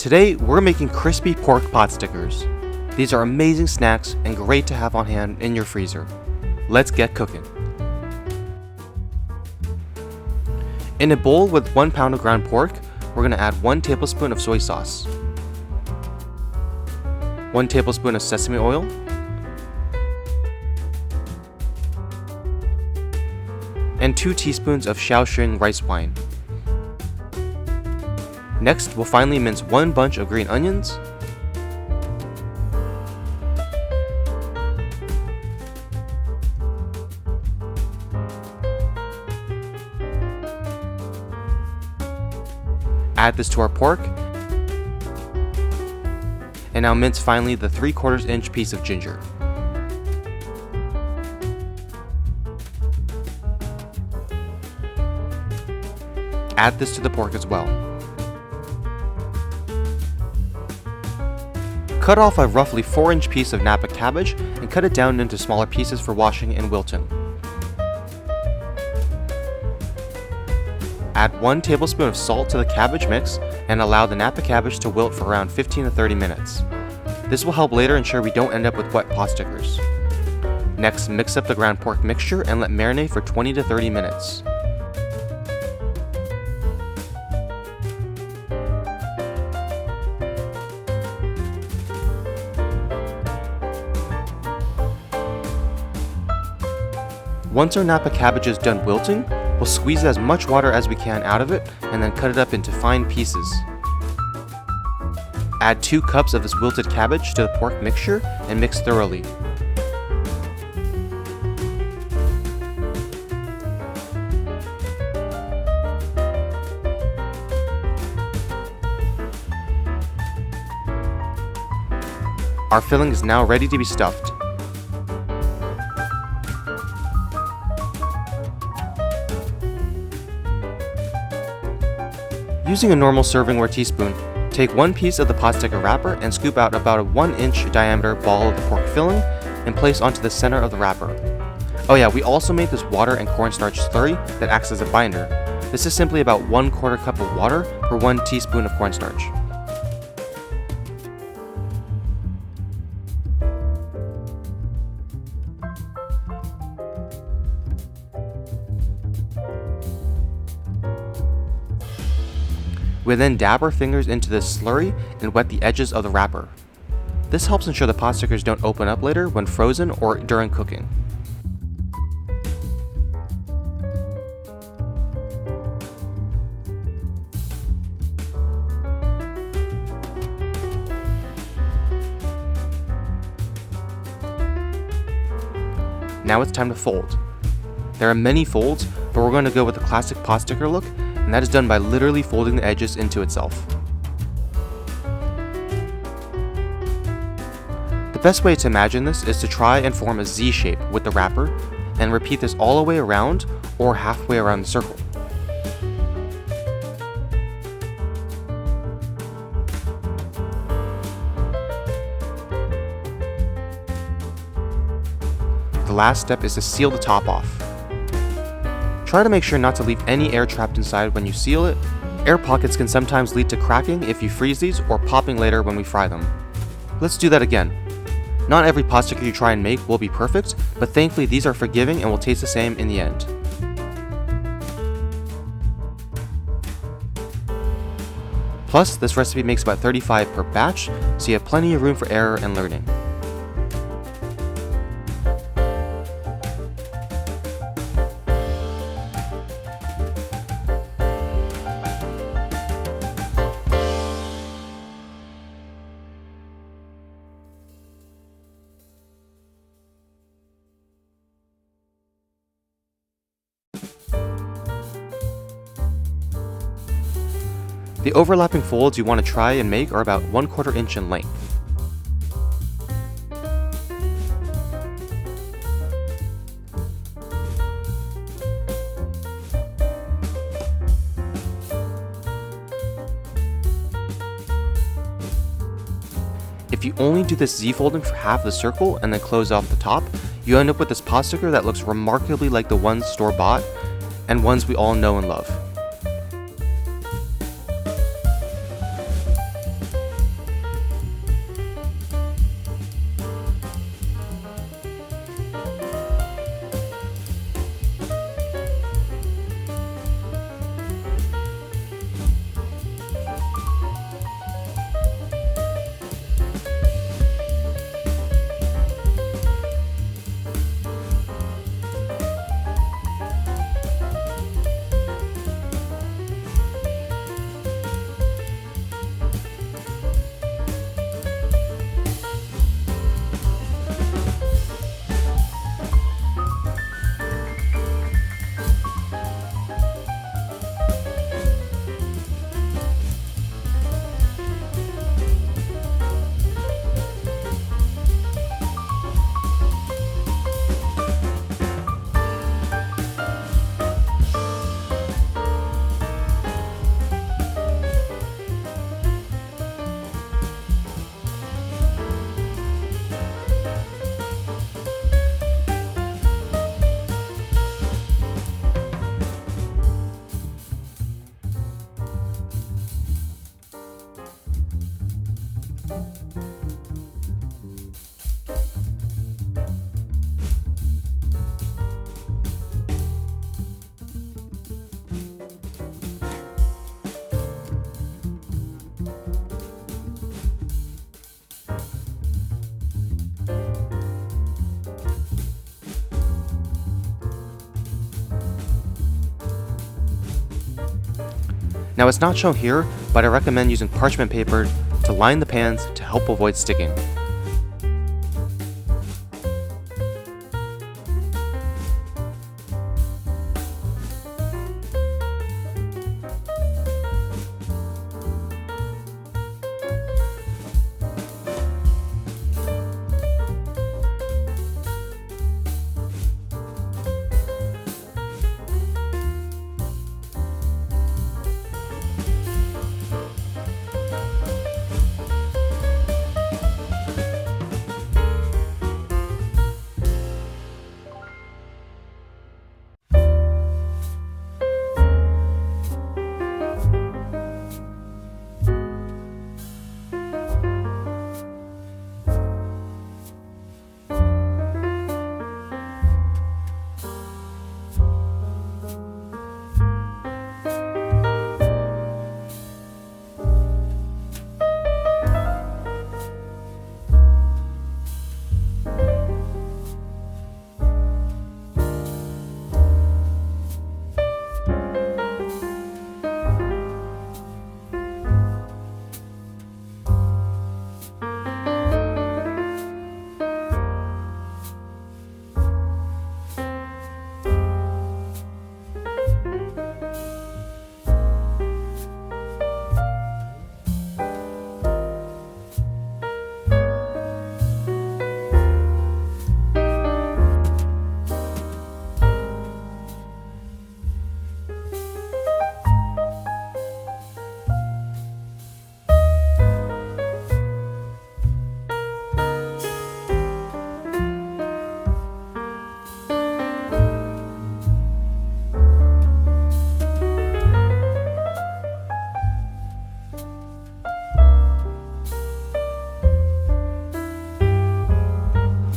Today, we're making crispy pork pot stickers. These are amazing snacks and great to have on hand in your freezer. Let's get cooking. In a bowl with 1 pound of ground pork, we're going to add 1 tablespoon of soy sauce, 1 tablespoon of sesame oil, and 2 teaspoons of Shaoxing rice wine. Next, we'll finely mince 1 bunch of green onions, add this to our pork, and now mince finely the 3/4 inch piece of ginger. Add this to the pork as well. Cut off a roughly 4-inch piece of Napa cabbage and cut it down into smaller pieces for washing and wilting. Add 1 tablespoon of salt to the cabbage mix and allow the Napa cabbage to wilt for around 15 to 30 minutes. This will help later ensure we don't end up with wet pot stickers. Next, mix up the ground pork mixture and let marinate for 20 to 30 minutes. Once our Napa cabbage is done wilting, we'll squeeze as much water as we can out of it and then cut it up into fine pieces. Add 2 cups of this wilted cabbage to the pork mixture and mix thoroughly. Our filling is now ready to be stuffed. Using a normal servingware teaspoon, take 1 piece of the pot sticker wrapper and scoop out about a 1-inch diameter ball of the pork filling and place onto the center of the wrapper. Oh yeah, we also made this water and cornstarch slurry that acts as a binder. This is simply about 1/4 cup of water per 1 teaspoon of cornstarch. We then dab our fingers into this slurry and wet the edges of the wrapper. This helps ensure the pot stickers don't open up later when frozen or during cooking. Now it's time to fold. There are many folds, but we're going to go with the classic pot sticker look, and that is done by literally folding the edges into itself. The best way to imagine this is to try and form a Z shape with the wrapper, and repeat this all the way around or halfway around the circle. The last step is to seal the top off. Try to make sure not to leave any air trapped inside when you seal it. Air pockets can sometimes lead to cracking if you freeze these or popping later when we fry them. Let's do that again. Not every pot sticker you try and make will be perfect, but thankfully these are forgiving and will taste the same in the end. Plus, this recipe makes about 35 per batch, so you have plenty of room for error and learning. The overlapping folds you want to try and make are about 1/4 inch in length. If you only do this Z folding for half the circle and then close off the top, you end up with this pot sticker that looks remarkably like the ones store-bought and ones we all know and love. Now it's not shown here, but I recommend using parchment paper to line the pans to help avoid sticking.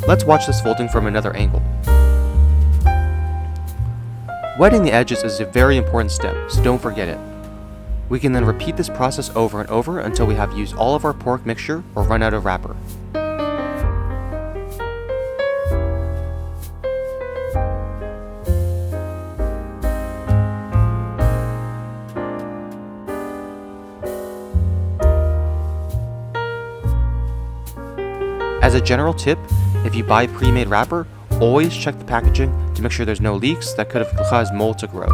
Let's watch this folding from another angle. Wetting the edges is a very important step, so don't forget it. We can then repeat this process over and over until we have used all of our pork mixture or run out of wrapper. As a general tip, if you buy pre-made wrapper, always check the packaging to make sure there's no leaks that could have caused mold to grow.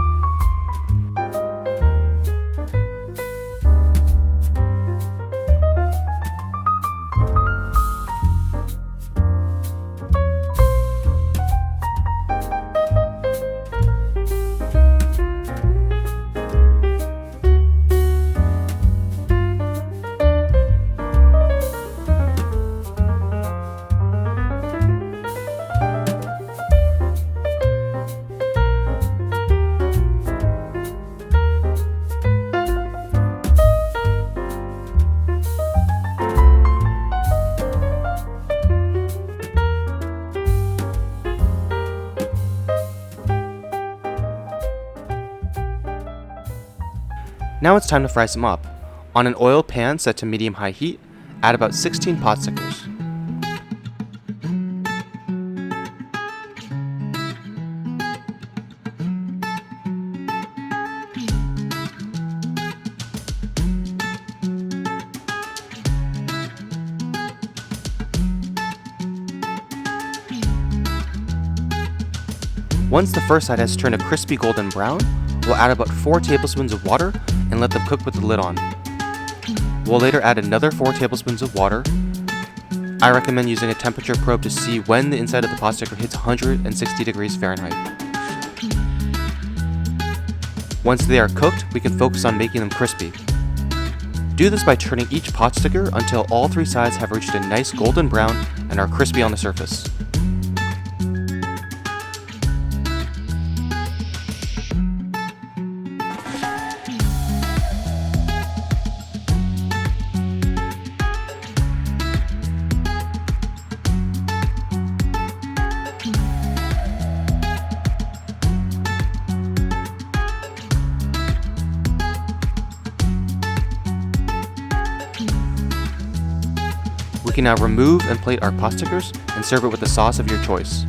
Now it's time to fry some up. On an oiled pan set to medium-high heat, add about 16 pot stickers. Once the first side has turned a crispy golden brown, we'll add about 4 tablespoons of water and let them cook with the lid on. We'll later add another 4 tablespoons of water. I recommend using a temperature probe to see when the inside of the pot sticker hits 160 degrees Fahrenheit. Once they are cooked, we can focus on making them crispy. Do this by turning each pot sticker until all 3 sides have reached a nice golden brown and are crispy on the surface. We can now remove and plate our pot stickers and serve it with the sauce of your choice.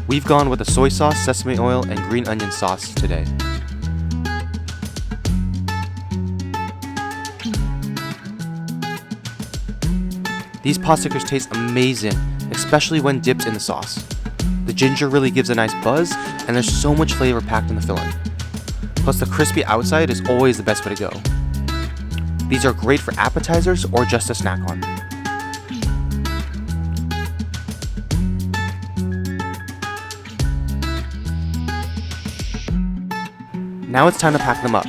We've gone with a soy sauce, sesame oil, and green onion sauce today. These Potstickers taste amazing, especially when dipped in the sauce. The ginger really gives a nice buzz, and there's so much flavor packed in the filling. Plus the crispy outside is always the best way to go. These are great for appetizers or just to snack on. Now it's time to pack them up.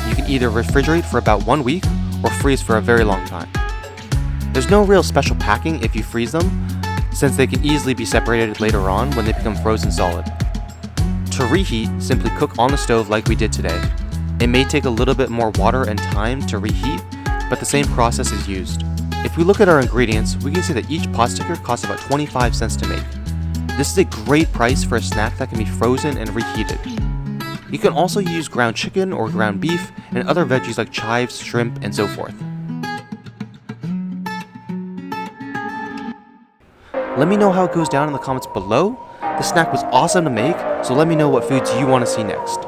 You can either refrigerate for about 1 week or freeze for a very long time. There's no real special packing if you freeze them, since they can easily be separated later on when they become frozen solid. To reheat, simply cook on the stove like we did today. It may take a little bit more water and time to reheat, but the same process is used. If we look at our ingredients, we can see that each Potsticker costs about 25 cents to make. This is a great price for a snack that can be frozen and reheated. You can also use ground chicken or ground beef and other veggies like chives, shrimp, and so forth. Let me know how it goes down in the comments below. The snack was awesome to make, so let me know what foods you want to see next.